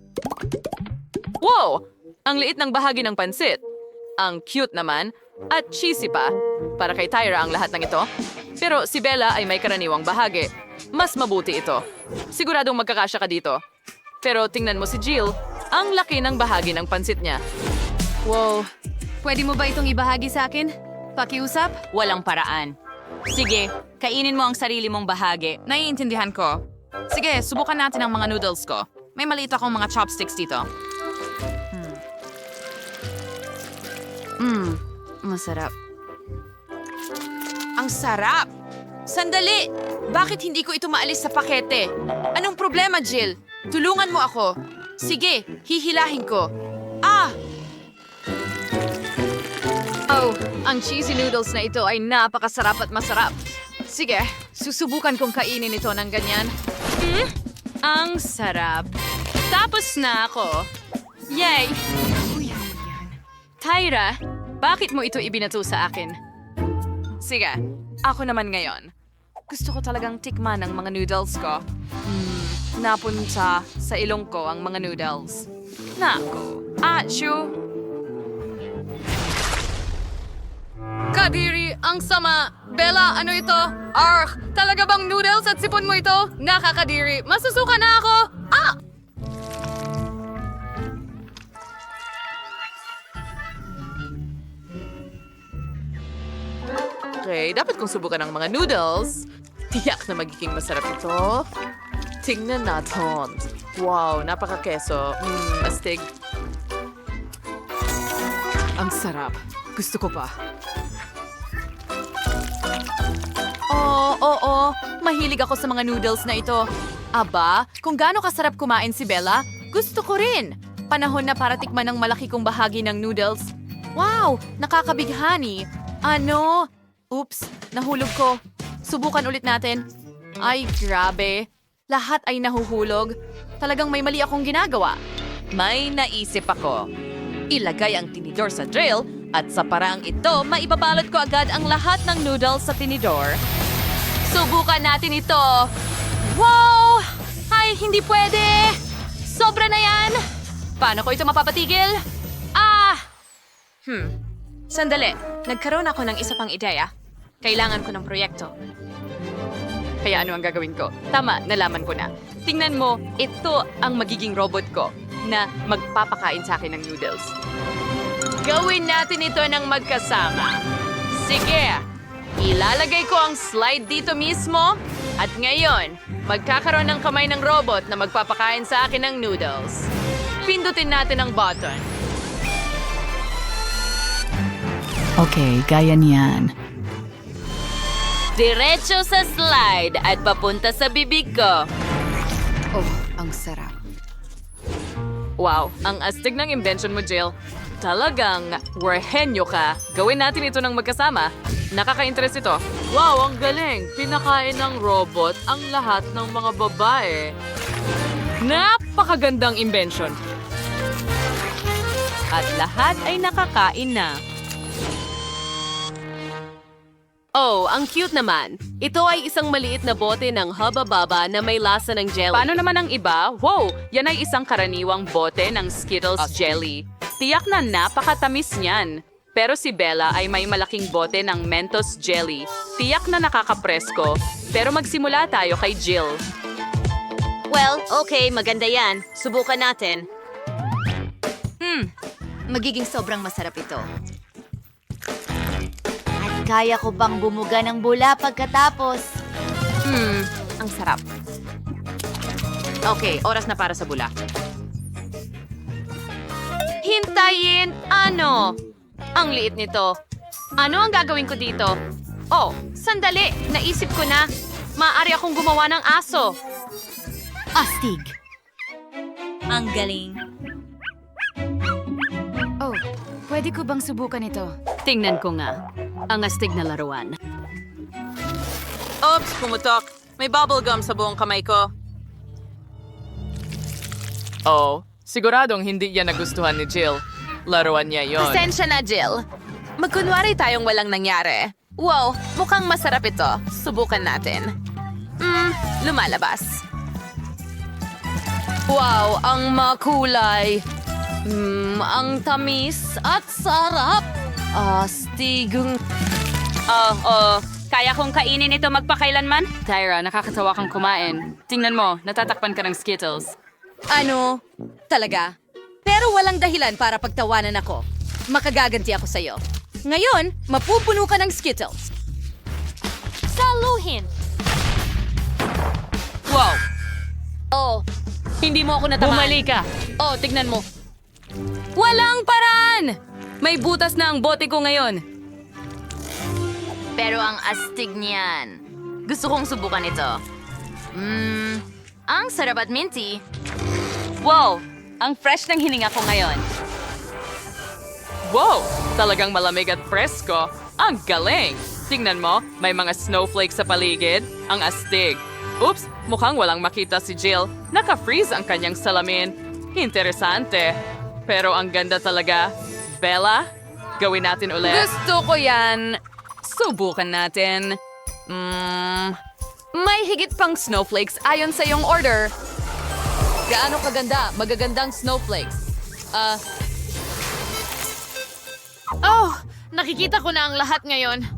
Wow! Ang liit ng bahagi ng pansit. Ang cute naman. At cheesy pa. Para kay Tyra ang lahat ng ito. Pero si Bella ay may karaniwang bahagi. Mas mabuti ito. Siguradong magkakasya ka dito. Pero tingnan mo si Jill. Ang laki ng bahagi ng pansit niya. Wow. Pwede mo ba itong ibahagi sa akin? Pakiusap? Walang paraan. Sige, kainin mo ang sarili mong bahagi. Naiintindihan ko. Sige, subukan natin ang mga noodles ko. May maliit akong mga chopsticks dito. Masarap. Ang sarap! Sandali! Bakit hindi ko ito maalis sa pakete? Anong problema, Jill? Tulungan mo ako. Sige, hihilahin ko. Oh, ang cheesy noodles na ito ay napakasarap at masarap. Sige, susubukan kong kainin ito ng ganyan. Ang sarap. Tapos na ako. Yay! Tyra, bakit mo ito ibinato sa akin? Sige, ako naman ngayon. Gusto ko talagang tikman ang mga noodles ko. Napunta sa ilong ko ang mga noodles. Nako, achoo! Kadiri, ang sama! Bella, ano ito? Talaga bang noodles at sipon mo ito? Nakakadiri, masusuka na ako! Okay, dapat kong subukan ang mga noodles. Tiyak na magiging masarap ito. Tingnan natin. Wow, napaka-keso. Astig. Ang sarap. Gusto ko pa. Oo. Mahilig ako sa mga noodles na ito. Aba, kung gaano kasarap kumain si Bella, gusto ko rin. Panahon na para tikman ang malaki kong bahagi ng noodles. Wow, nakakabighani. Ano? Oops, nahulog ko. Subukan ulit natin. Ay, grabe. Lahat ay nahuhulog. Talagang may mali akong ginagawa. May naisip ako. Ilagay ang tinidor sa drill at sa paraang ito, maibabalot ko agad ang lahat ng noodles sa tinidor. Subukan natin ito. Wow! Ay, hindi pwede! Sobra na yan! Paano ko ito mapapatigil? Sandali, nagkaroon ako ng isa pang ideya. Kailangan ko ng proyekto. Kaya ano ang gagawin ko? Tama, nalaman ko na. Tingnan mo, ito ang magiging robot ko na magpapakain sa akin ng noodles. Gawin natin ito ng magkasama. Sige, ilalagay ko ang slide dito mismo at ngayon, magkakaroon ng kamay ng robot na magpapakain sa akin ng noodles. Pindutin natin ang button. Okay, gaya niyan. Diretso sa slide at papunta sa bibig ko. Oh, ang sarap. Wow, ang astig ng invention mo, Jill. Talagang werhenyo ka. Gawin natin ito ng magkasama. Nakaka-interest ito. Wow, ang galing. Pinakain ng robot ang lahat ng mga babae. Napakagandang invention. At lahat ay nakakain na. Oh, ang cute naman. Ito ay isang maliit na bote ng Hubba Bubba na may lasa ng jelly. Paano naman ang iba? Wow, yan ay isang karaniwang bote ng Skittles jelly. Tiyak na napakatamis niyan. Pero si Bella ay may malaking bote ng Mentos jelly. Tiyak na nakakapresko. Pero magsimula tayo kay Jill. Well, okay, maganda yan. Subukan natin. Magiging sobrang masarap ito. At kaya ko pang bumuga ng bula pagkatapos. Ang sarap. Okay, oras na para sa bula. Hintayin! Ano? Ang liit nito. Ano ang gagawin ko dito? Oh, sandali! Naisip ko na. Maaari akong gumawa ng aso. Astig. Ang galing. Oh, pwede ko bang subukan ito? Tingnan ko nga. Ang astig na laruan. Oops, pumutok. May bubblegum sa buong kamay ko. Oh, siguradong hindi yan nagustuhan ni Jill. Laruan niya yon. Pasensya na, Jill. Magkunwari tayong walang nangyari. Wow, mukhang masarap ito. Subukan natin. Lumalabas. Wow, ang makulay. Ang tamis at sarap. Astigong... Kaya kong kainin ito magpakailanman? Tyra, nakakatawa kang kumain. Tingnan mo, natatakpan ka ng Skittles. Ano? Talaga? Pero walang dahilan para pagtawanan ako. Makagaganti ako sa'yo. Ngayon, mapupuno ka ng Skittles. Saluhin! Wow! Oh, hindi mo ako natamaan. Bumali ka. Oh, tignan mo. Walang paraan! May butas na ang bote ko ngayon. Pero ang astig niyan. Gusto kong subukan ito. Ang sarap at minty. Wow! Ang fresh ng hininga ko ngayon. Wow! Talagang malamig at presko. Ang galing! Tingnan mo, may mga snowflakes sa paligid. Ang astig. Oops! Mukhang walang makita si Jill. Naka-freeze ang kanyang salamin. Interesante. Pero ang ganda talaga. Bella, gawin natin ulit. Gusto ko yan. Subukan natin. May higit pang snowflakes ayon sa iyong order. Gaano kaganda? Magagandang snowflakes. Oh, nakikita ko na ang lahat ngayon.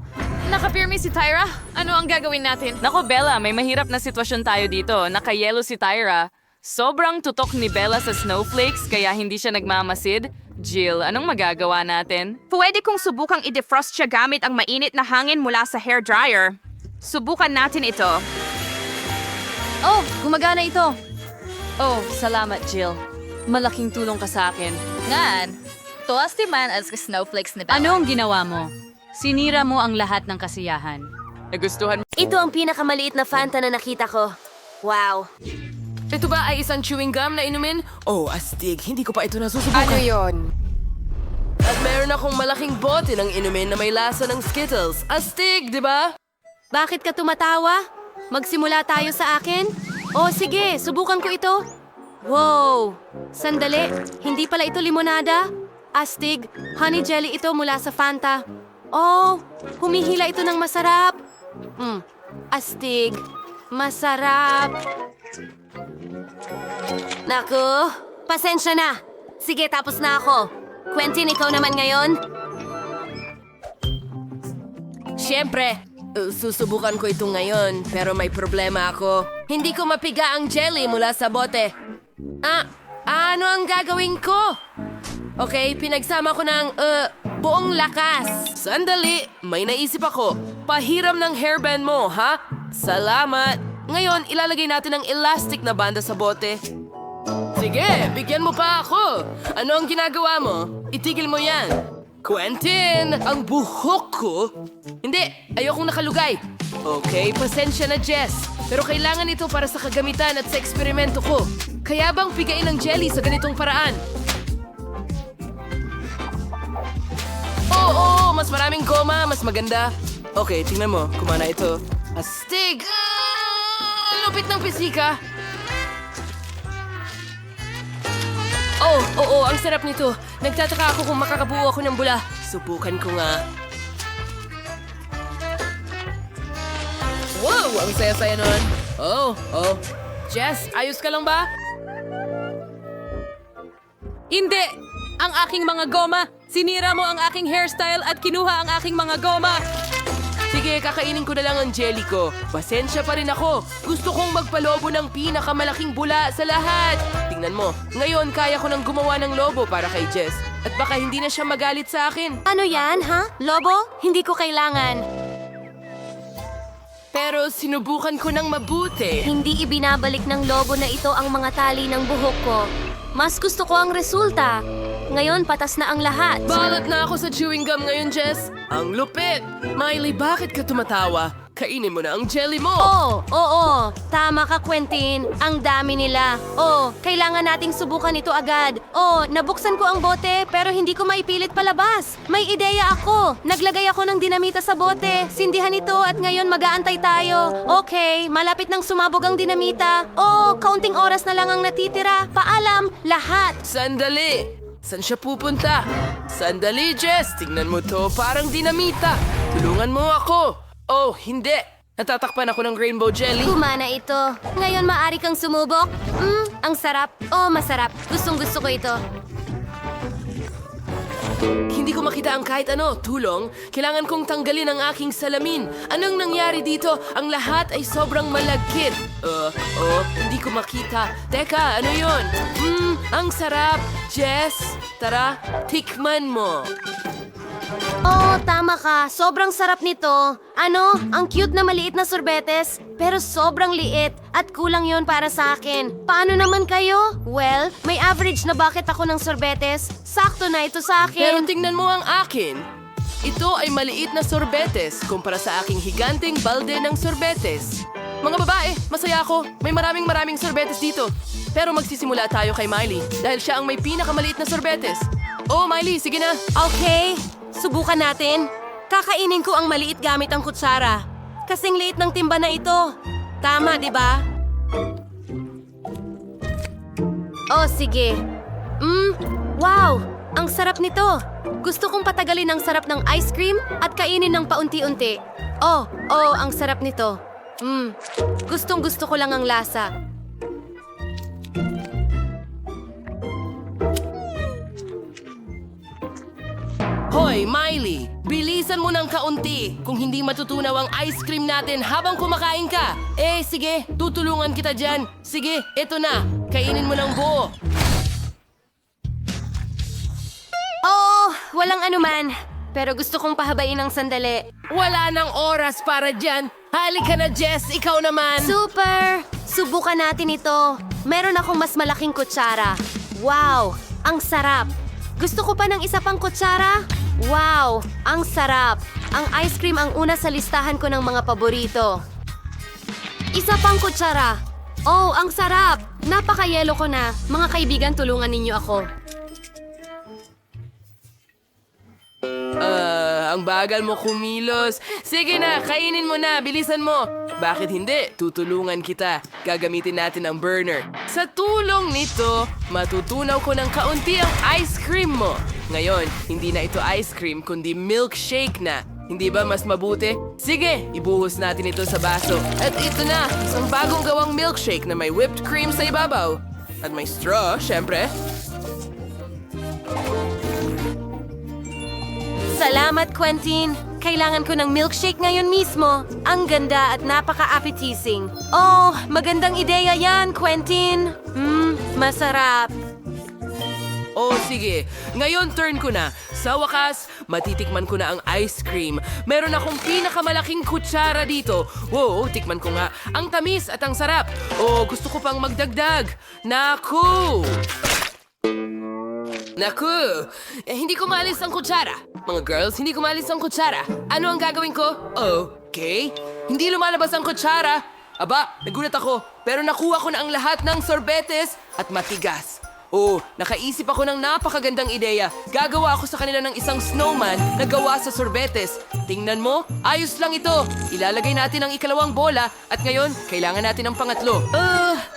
Nakapirmi si Tyra. Ano ang gagawin natin? Nako, Bella, may mahirap na sitwasyon tayo dito. Nakayelo si Tyra. Sobrang tutok ni Bella sa snowflakes kaya hindi siya nagmamasid. Jill, anong magagawa natin? Pwede kong subukang i-defrost siya gamit ang mainit na hangin mula sa hairdryer. Subukan natin ito. Oh, gumagana ito. Oh, salamat, Jill. Malaking tulong ka sa akin. Ngan, Toasty man at snowflakes ni Bella. Ano ang ginawa mo? Sinira mo ang lahat ng kasiyahan. Nagustuhan Ito ang pinakamaliit na Fanta na nakita ko. Wow. Ito ba ay isang chewing gum na inumin? Oh, astig. Hindi ko pa ito nasusubukan. Ano yon? At meron akong malaking bote ng inumin na may lasa ng Skittles. Astig, di ba? Bakit ka tumatawa? Magsimula tayo sa akin? Oh, sige, subukan ko ito. Wow! Sandali, hindi pala ito limonada. Astig, honey jelly ito mula sa Fanta. Oh, humihila ito ng masarap. Astig, masarap. Naku, pasensya na. Sige, tapos na ako. Quentin, ikaw naman ngayon? Siyempre, susubukan ko ito ngayon, pero may problema ako. Hindi ko mapiga ang jelly mula sa bote. Ano ang gagawin ko? Okay, pinagsama ko ng, buong lakas. Sandali, may naisip ako. Pahiram ng hairband mo, ha? Salamat. Ngayon, ilalagay natin ang elastic na banda sa bote. Sige, bigyan mo pa ako. Ano ang ginagawa mo? Itigil mo yan. Quentin, ang buhok ko? Hindi, ayokong nakalugay. Okay, pasensya na, Jess. Pero kailangan ito para sa kagamitan at sa eksperimento ko. Kaya bang pigain ang jelly sa ganitong paraan? Oo, mas maraming goma, mas maganda. Okay, tingnan mo, kumana ito. Astig! Lupit ng pisika. Oo, ang sarap nito. Nagtataka ako kung makakabuo ako ng bula. Subukan ko nga. Wow, ang saya-saya nun. Oh. Jess, ayos ka lang ba? Hindi! Ang aking mga goma! Sinira mo ang aking hairstyle at kinuha ang aking mga goma! Sige, kakainin ko na lang ang jelly ko. Pasensya pa rin ako. Gusto kong magpalobo ng pinakamalaking bula sa lahat. Tingnan mo, ngayon kaya ko nang gumawa ng lobo para kay Jess. At baka hindi na siya magalit sa akin. Ano yan, ha? Lobo? Hindi ko kailangan. Pero sinubukan ko ng mabuti. Hindi ibinabalik ng lobo na ito ang mga tali ng buhok ko. Mas gusto ko ang resulta. Ngayon, patas na ang lahat. Balat na ako sa chewing gum ngayon, Jess. Ang lupit! Miley, bakit ka tumatawa? Kainin mo na ang jelly mo. Oo. Tama ka, Quentin. Ang dami nila. Kailangan nating subukan ito agad. Nabuksan ko ang bote pero hindi ko maipilit palabas. May ideya ako. Naglagay ako ng dinamita sa bote. Sindihan ito at ngayon mag-aantay tayo. Okay, malapit nang sumabog ang dinamita. Kaunting oras na lang ang natitira. Paalam, lahat. Sandali! Saan siya pupunta? Sandali, Jess! Tingnan mo to, parang dinamita. Tulungan mo ako. Oh, hindi. Natatakpan ako ng rainbow jelly. Kumana ito. Ngayon maaari kang sumubok. Ang sarap. Masarap. Gustong-gusto ko ito. Hindi ko makita ang kahit ano. Tulong. Kailangan kong tanggalin ang aking salamin. Anong nangyari dito? Ang lahat ay sobrang malagkit. Hindi ko makita. Teka, ano yon? Ang sarap. Jess, tara, tikman mo. Tama ka. Sobrang sarap nito. Ang cute na maliit na sorbetes, pero sobrang liit at kulang yon para sa akin. Paano naman kayo? Well, may average na bucket ako ng sorbetes. Sakto na ito sa Pero akin. tingnan mo ang akin. Ito ay maliit na sorbetes kumpara sa aking higanting balde ng sorbetes. Mga babae, masaya ako. May maraming sorbetes dito. Pero magsisimula tayo kay Miley dahil siya ang may pinakamaliit na sorbetes. Miley, sige na. Okay, subukan natin. Kakainin ko ang maliit gamit ang kutsara. Kasing liit ng timba na ito. Tama, di ba? Sige. Wow! Ang sarap nito. Gusto kong patagalin ang sarap ng ice cream at kainin ng paunti-unti. Ang sarap nito. Gustong-gusto ko lang ang lasa. Hoy, Miley! Bilisan mo ng kaunti kung hindi matutunaw ang ice cream natin habang kumakain ka. Sige, tutulungan kita dyan. Sige, eto na. Kainin mo ng buo. Walang anuman. Pero gusto kong pahabain ng sandali. Wala nang oras para dyan. Halika na, Jess. Ikaw naman. Super! Subukan natin ito. Meron akong mas malaking kutsara. Wow! Ang sarap! Gusto ko pa ng isa pang kutsara. Wow, ang sarap. Ang ice cream ang una sa listahan ko ng mga paborito. Isa pang kutsara. Oh, ang sarap. Napaka-yelo ko na. Mga kaibigan, tulungan ninyo ako. Ang bagal mo kumilos. Sige na, kainin mo na, bilisan mo. Bakit hindi? Tutulungan kita. Gagamitin natin ang burner. Sa tulong nito, matutunaw ko ng kaunti ang ice cream mo. Ngayon, hindi na ito ice cream, kundi milkshake na. Hindi ba mas mabuti? Sige, ibuhos natin ito sa baso. At ito na, isang bagong gawang milkshake na may whipped cream sa ibabaw. At may straw, syempre. Salamat, Quentin. Kailangan ko ng milkshake ngayon mismo. Ang ganda at napaka-appetizing. Oh, magandang ideya yan, Quentin. Masarap. Oh, sige. Ngayon turn ko na. Sa wakas, matitikman ko na ang ice cream. Meron akong pinakamalaking kutsara dito. Wow, tikman ko nga. Ang tamis at ang sarap. Oh, gusto ko pang magdagdag. Naku! Naku! Hindi ko maalis ang kutsara. Mga girls, hindi ko maalis ang kutsara. Ano ang gagawin ko? Okay. Hindi lumalabas ang kutsara. Aba, nagulat ako. Pero nakuha ko na ang lahat ng sorbetes at matigas. Oh, nakaisip ako ng napakagandang ideya. Gagawa ako sa kanila ng isang snowman na gawa sa sorbetes. Tingnan mo, ayos lang ito. Ilalagay natin ang ikalawang bola at ngayon, kailangan natin ng pangatlo.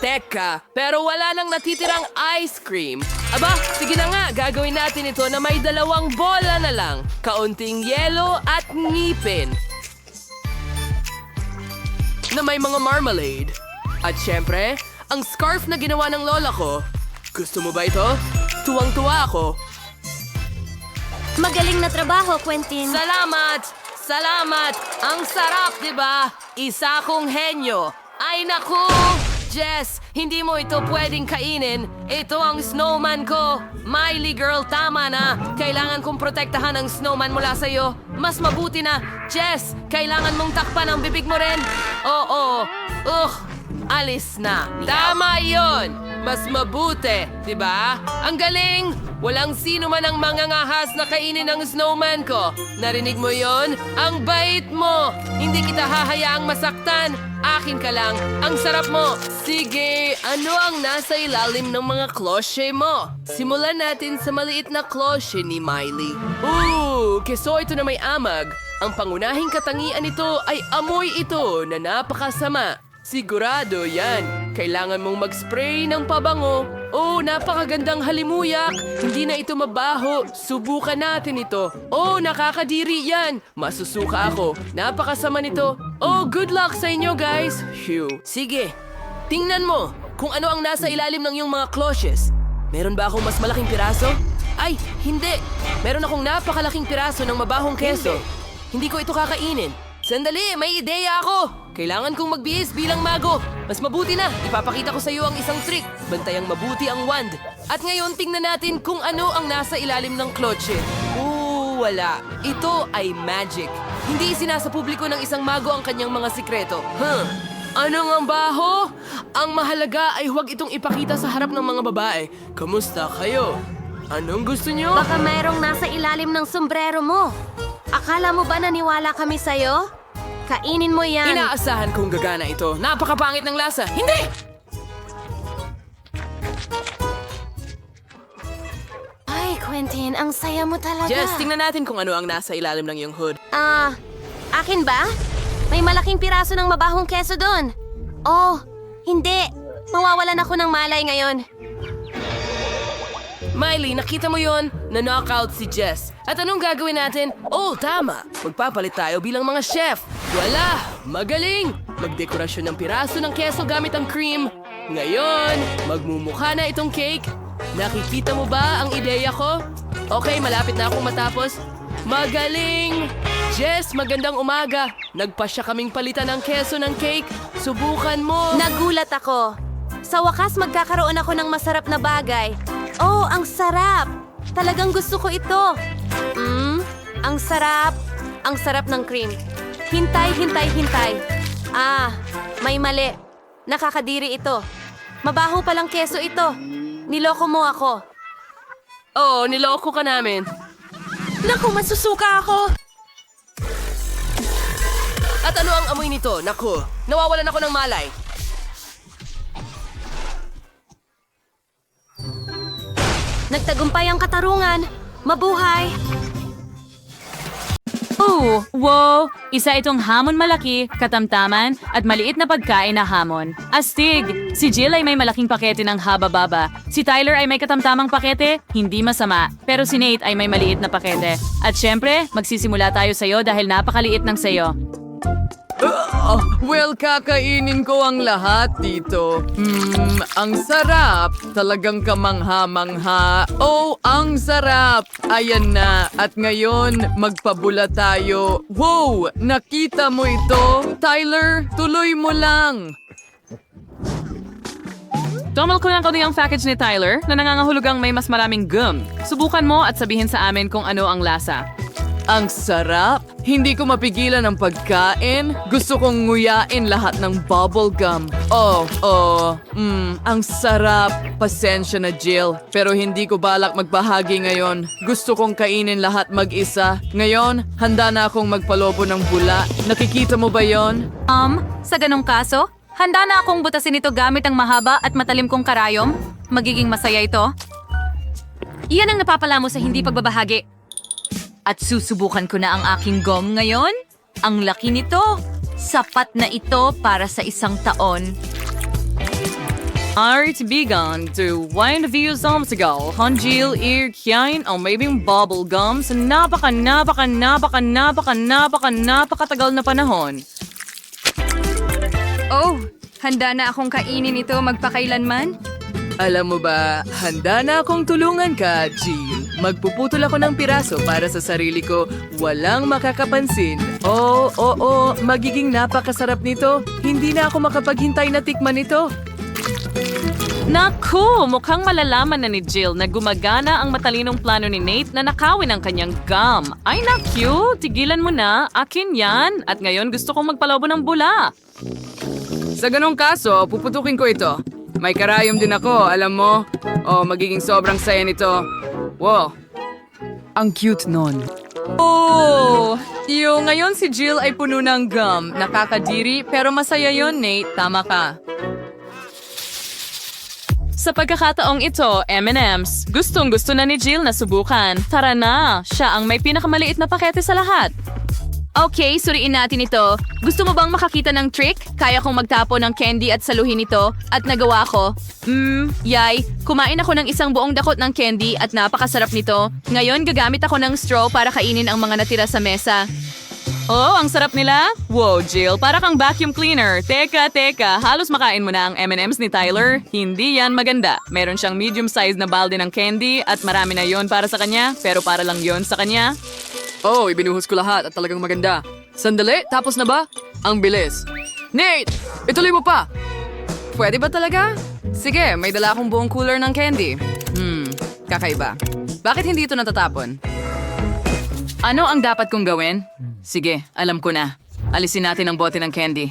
Teka, pero wala nang natitirang ice cream. Aba, sige na nga, gagawin natin ito na may dalawang bola na lang. Kaunting yelo at ngipin. Na may mga marmalade. At syempre, ang scarf na ginawa ng lola ko. Gusto mo ba ito? Tuwang-tuwa ako. Magaling na trabaho, Quentin. Salamat! Salamat! Ang sarap, di ba? Isa kong henyo. Ay naku! Jess, hindi mo ito pwedeng kainin. Ito ang snowman ko. Miley girl, tama na. Kailangan kong protektahan ang snowman mula sa'yo. Mas mabuti na. Jess, kailangan mong takpan ang bibig mo rin. Oo. Alis na. Tama yon. Mas mabuti, di ba? Ang galing! Walang sino man ang mangangahas na kainin ng snowman ko. Narinig mo yon? Ang bait mo! Hindi kita hahayaang masaktan. Akin ka lang. Ang sarap mo. Sige, ano ang nasa ilalim ng mga klosye mo? Simulan natin sa maliit na klosye ni Miley. Keso ito na may amag. Ang pangunahing katangian nito ay amoy ito na napakasama. Sigurado yan. Kailangan mong mag-spray ng pabango. Oh, napakagandang halimuyak. Hindi na ito mabaho. Subukan natin ito. Oh, nakakadiri yan. Masusuka ako. Napakasama nito. Oh, good luck sa inyo, guys. Phew. Sige, tingnan mo kung ano ang nasa ilalim ng iyong mga cloches. Meron ba akong mas malaking piraso? Ay, hindi. Meron akong napakalaking piraso ng mabahong keso. Hindi ko ito kakainin. Sandali, may ideya ako! Kailangan kong magbihis bilang mago. Mas mabuti na, ipapakita ko sa iyo ang isang trick. Bantayang mabuti ang wand. At ngayon, tingnan natin kung ano ang nasa ilalim ng klotse. Wala. Ito ay magic. Hindi isinasa publiko ng isang mago ang kanyang mga sikreto. Ano ang baho? Ang mahalaga ay huwag itong ipakita sa harap ng mga babae. Kamusta kayo? Anong gusto nyo? Baka mayroong nasa ilalim ng sombrero mo. Akala mo ba naniwala kami sa'yo? Kainin mo yan. Inaasahan kong gagana ito. Napakapangit ng lasa. Hindi! Ay, Quentin, ang saya mo talaga. Jess, tingnan natin kung ano ang nasa ilalim ng iyong hood. Akin ba? May malaking piraso ng mabahong keso doon. Oh, hindi. Mawawalan ako ng malay ngayon. Miley, nakita mo yon? Na-knockout si Jess. At anong gagawin natin? Oh, tama. Magpapalit tayo bilang mga chef. Wala! Magaling! Magdekorasyon ng piraso ng keso gamit ang cream. Ngayon, magmumukha na itong cake. Nakikita mo ba ang ideya ko? Okay, malapit na akong matapos. Magaling! Jess, magandang umaga. Nagpasya kaming palitan ng keso ng cake. Subukan mo. Nagulat ako. Sa wakas, magkakaroon ako ng masarap na bagay. Oh, ang sarap! Talagang gusto ko ito. Ang sarap. Ang sarap ng cream. Hintay. May mali. Nakakadiri ito. Mabaho palang keso ito. Niloko mo ako. Oo, niloko ka namin. Naku, masusuka ako! At ano ang amoy nito? Naku, nawawalan ako ng malay. Nagtagumpay ang katarungan! Mabuhay! Oh, wow! Isa itong hamon malaki, katamtaman, at maliit na pagkain na hamon. Astig! Si Jill ay may malaking pakete ng haba-baba. Si Tyler ay may katamtamang pakete, hindi masama. Pero si Nate ay may maliit na pakete. At syempre, magsisimula tayo sa'yo dahil napakaliit ng sayo. Well, kakainin ko ang lahat dito. Ang sarap. Talagang kamangha-mangha. Oh, ang sarap. Ayan na. At ngayon, magpabula tayo. Wow! Nakita mo ito? Tyler, tuloy mo lang. Tumal ko ng kaunti ang package ni Tyler na nangangahulugang may mas maraming gum. Subukan mo at sabihin sa amin kung ano ang lasa. Ang sarap! Hindi ko mapigilan ang pagkain. Gusto kong nguyain lahat ng bubble gum. Ang sarap. Pasensya na, Jill. Pero hindi ko balak magbahagi ngayon. Gusto kong kainin lahat mag-isa. Ngayon, handa na akong magpalobo ng bula. Nakikita mo ba yon? Sa ganong kaso, handa na akong butasin ito gamit ang mahaba at matalim kong karayom. Magiging masaya ito. Iyan ang napapala mo sa hindi pagbabahagi. At susubukan ko na ang aking gum ngayon. Ang laki nito. Sapat na ito para sa isang taon. Artibigan to wine view samsigal, Hanjil ear kyain o maybe bubble gum sa napakatagal na panahon. Oh, handa na akong kainin ito magpakailanman. Alam mo ba, handa na akong tulungan ka, Jill. Magpuputol ako ng piraso para sa sarili ko. Walang makakapansin. Oo, magiging napakasarap nito. Hindi na ako makapaghintay na tikman ito. Naku! Mukhang malalaman na ni Jill na gumagana ang matalinong plano ni Nate na nakawin ang kanyang gum. Ay naku! Tigilan mo na. Akin yan. At ngayon gusto kong magpalobo ng bula. Sa ganong kaso, puputukin ko ito. May karayom din ako, alam mo. Magiging sobrang saya nito. Wow! Ang cute nun. Oh! Ngayon si Jill ay puno ng gum. Nakakadiri, pero masaya yon, Nate. Tama ka. Sa pagkakataong ito, M&M's. Gustong-gusto na ni Jill na subukan. Tara na! Siya ang may pinakamaliit na pakete sa lahat. Okay, suriin natin ito. Gusto mo bang makakita ng trick? Kaya kong magtapo ng candy at saluhin ito. At nagawa ko. Yay. Kumain ako ng isang buong dakot ng candy at napakasarap nito. Ngayon, gagamit ako ng straw para kainin ang mga natira sa mesa. Oh, ang sarap nila? Wow, Jill, para kang vacuum cleaner. Teka, halos makain mo na ang M&M's ni Tyler. Hindi yan maganda. Meron siyang medium-sized na balde ng candy at marami na yon para sa kanya, pero para lang yon sa kanya. Oh, ibinuhos ko lahat at talagang maganda. Sandali, tapos na ba? Ang bilis. Nate! Ituloy mo pa! Pwede ba talaga? Sige, may dala akong buong cooler ng candy. Kakaiba. Bakit hindi ito natatapon? Ano ang dapat kong gawin? Sige, alam ko na. Alisin natin ang bote ng candy.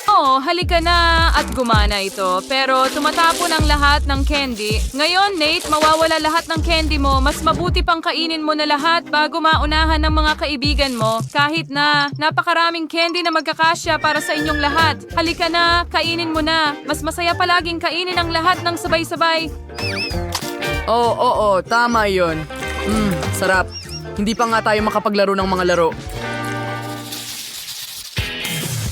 Oh, halika na at gumana ito. Pero tumatapon ang lahat ng candy. Ngayon, Nate, mawawala lahat ng candy mo. Mas mabuti pang kainin mo na lahat bago maunahan ng mga kaibigan mo. Kahit na napakaraming candy na magkakasya para sa inyong lahat. Halika na, kainin mo na. Mas masaya palaging kainin ang lahat ng sabay-sabay. Oo, tama yun. Sarap. Hindi pa nga tayo makapaglaro ng mga laro.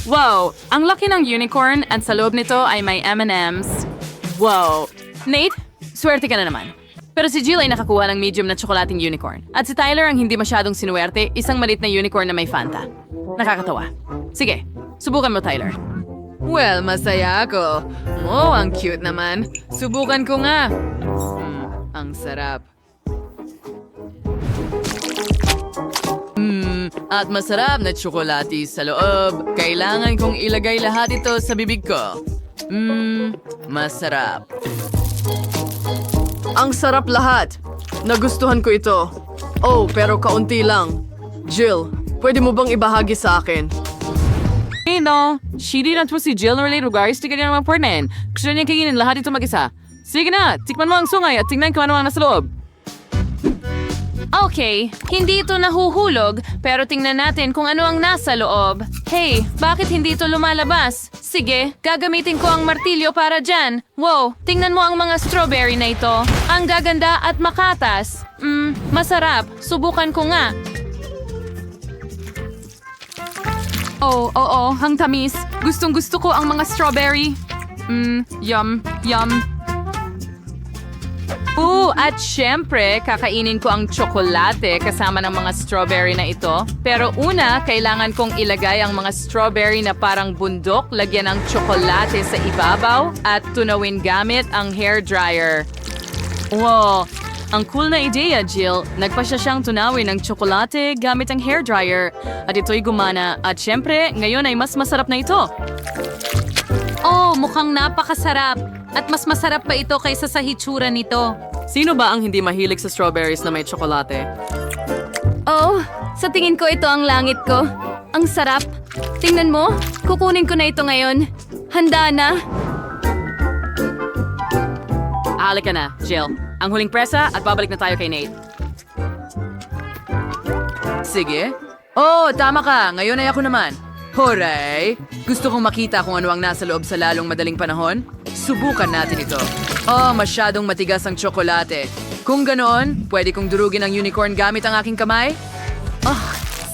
Wow! Ang laki ng unicorn at sa loob nito ay may M&M's. Wow! Nate, swerte ka na naman. Pero si Jill ay nakakuha ng medium na tsokolating unicorn. At si Tyler ang hindi masyadong sinuwerte, isang maliit na unicorn na may Fanta. Nakakatawa. Sige, subukan mo, Tyler. Well, masaya ako. Oh, ang cute naman. Subukan ko nga. Ang sarap. At masarap na tsokolate sa loob. Kailangan kong ilagay lahat ito sa bibig ko. Masarap. Ang sarap lahat. Nagustuhan ko ito. Oh, pero kaunti lang. Jill, pwede mo bang ibahagi sa akin? No, shitty na to si Jill na related guys, di ka niya naman pornen. Gusto niya kainin lahat ito mag-isa. Sige na, tikman mo ang sungay at tingnan kung ano ang nasa loob. Okay, hindi ito nahuhulog, pero tingnan natin kung ano ang nasa loob. Hey, bakit hindi ito lumalabas? Sige, gagamitin ko ang martilyo para dyan. Wow, tingnan mo ang mga strawberry na ito. Ang gaganda at makatas. Masarap. Subukan ko nga. Oh, oo, ang tamis. Gustong gusto ko ang mga strawberry. Yum, yum. At syempre, kakainin ko ang tsokolate kasama ng mga strawberry na ito. Pero una, kailangan kong ilagay ang mga strawberry na parang bundok, lagyan ng tsokolate sa ibabaw at tunawin gamit ang hair dryer. Wow, ang cool na ideya, Jill. Nagpasya siyang tunawin ng tsokolate gamit ang hair dryer. At ito'y gumana. At syempre, ngayon ay mas masarap na ito. Oh, mukhang napakasarap. At mas masarap pa ito kaysa sa hitsura nito. Sino ba ang hindi mahilig sa strawberries na may tsokolate? Oh, sa tingin ko ito ang langit ko. Ang sarap. Tingnan mo, kukunin ko na ito ngayon. Handa na. Halika na, Jill. Ang huling presa at babalik na tayo kay Nate. Sige. Oh, tama ka. Ngayon ay ako naman. Hooray! Gusto kong makita kung ano ang nasa loob sa lalong madaling panahon. Subukan natin ito. Oh, masyadong matigas ang tsokolate. Kung ganoon, pwede kong durugin ang unicorn gamit ang aking kamay?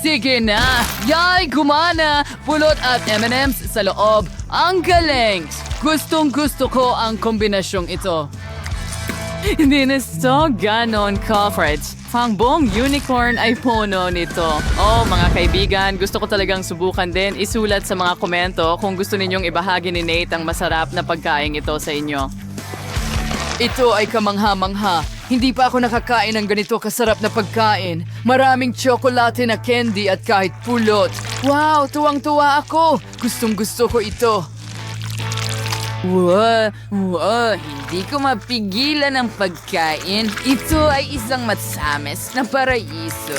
Sige na! Yay! Gumana! Pulot at M&M's sa loob. Ang galing! Gustong gusto ko ang kombinasyong ito. Hindi na so ganon, Culfred. Ang buong unicorn ay puno nito. Oh, mga kaibigan, gusto ko talagang subukan din. Isulat sa mga komento kung gusto ninyong ibahagi ni Nate ang masarap na pagkain ito sa inyo. Ito ay kamangha-mangha. Hindi pa ako nakakain ng ganito kasarap na pagkain. Maraming tsokolate na candy at kahit pulot. Wow, tuwang-tuwa ako. Gustong gusto ko ito. Wow, hindi ko mapigilan ang pagkain. Ito ay isang matsames na paraiso.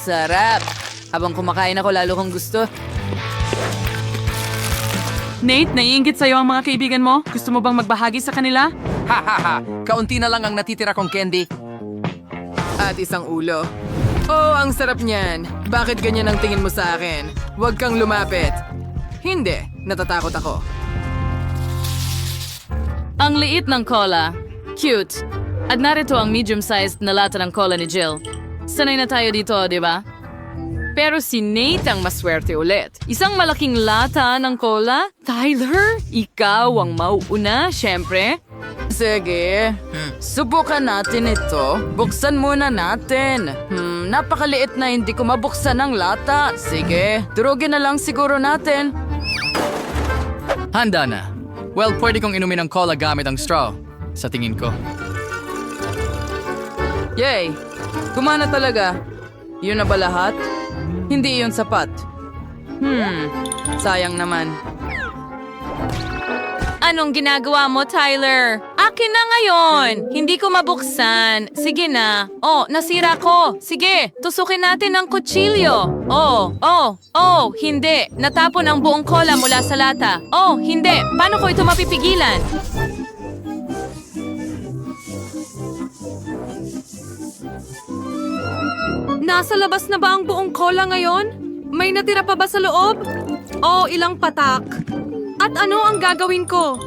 Sarap. Habang kumakain ako, lalo kong gusto. Nate, naiinggit sa'yo ang mga kaibigan mo? Gusto mo bang magbahagi sa kanila? Ha! Kaunti na lang ang natitira kong candy. At isang ulo. Oh, ang sarap niyan. Bakit ganyan ang tingin mo sa akin? Huwag kang lumapit. Hindi, natatakot ako. Ang liit ng cola. Cute. At narito ang medium-sized na lata ng cola ni Jill. Sanay na tayo dito, di ba? Pero si Nate ang maswerte ulit. Isang malaking lata ng cola? Tyler, ikaw ang mauuna, syempre. Sige, subukan natin ito. Buksan muna natin. Napakaliit na hindi ko mabuksan ang lata. Sige, durugin na lang siguro natin. Handa na. Well, pwede kong inumin ang cola gamit ang straw. Sa tingin ko. Yay! Kumana talaga. Yun na ba lahat? Hindi yun sapat. Sayang naman. Anong ginagawa mo, Tyler? Akin na ngayon. Hindi ko mabuksan. Sige na. Oh, nasira ko. Sige, tusukin natin ang kutsilyo. Oh, hindi. Natapon ang buong cola mula sa lata. Oh, hindi. Paano ko ito mapipigilan? Nasa labas na ba ang buong cola ngayon? May natira pa ba sa loob? Oh, ilang patak. At ano ang gagawin ko?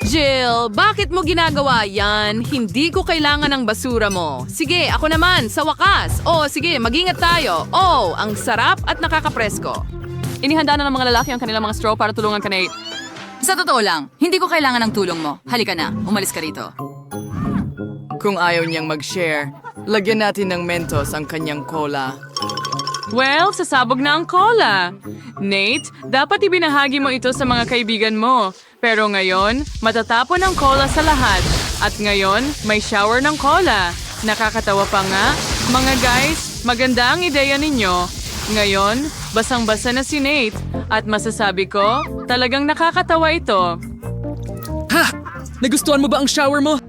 Jill, bakit mo ginagawa yan? Hindi ko kailangan ng basura mo. Sige, ako naman, sa wakas. Oh, sige, mag-ingat tayo. Oh, ang sarap at nakakapresko. Inihanda na ng mga lalaki ang kanilang mga straw para tulungan ka, Nate. Sa totoo lang, hindi ko kailangan ng tulong mo. Halika na, umalis ka rito. Kung ayaw niyang mag-share, lagyan natin ng Mentos ang kanyang cola. Well, sasabog na ang cola. Nate, dapat ibinahagi mo ito sa mga kaibigan mo. Pero ngayon, matatapon ang cola sa lahat. At ngayon, may shower ng cola. Nakakatawa pa nga. Mga guys, maganda ang ideya ninyo. Ngayon, basang-basa na si Nate. At masasabi ko, talagang nakakatawa ito. Nagustuhan mo ba ang shower mo?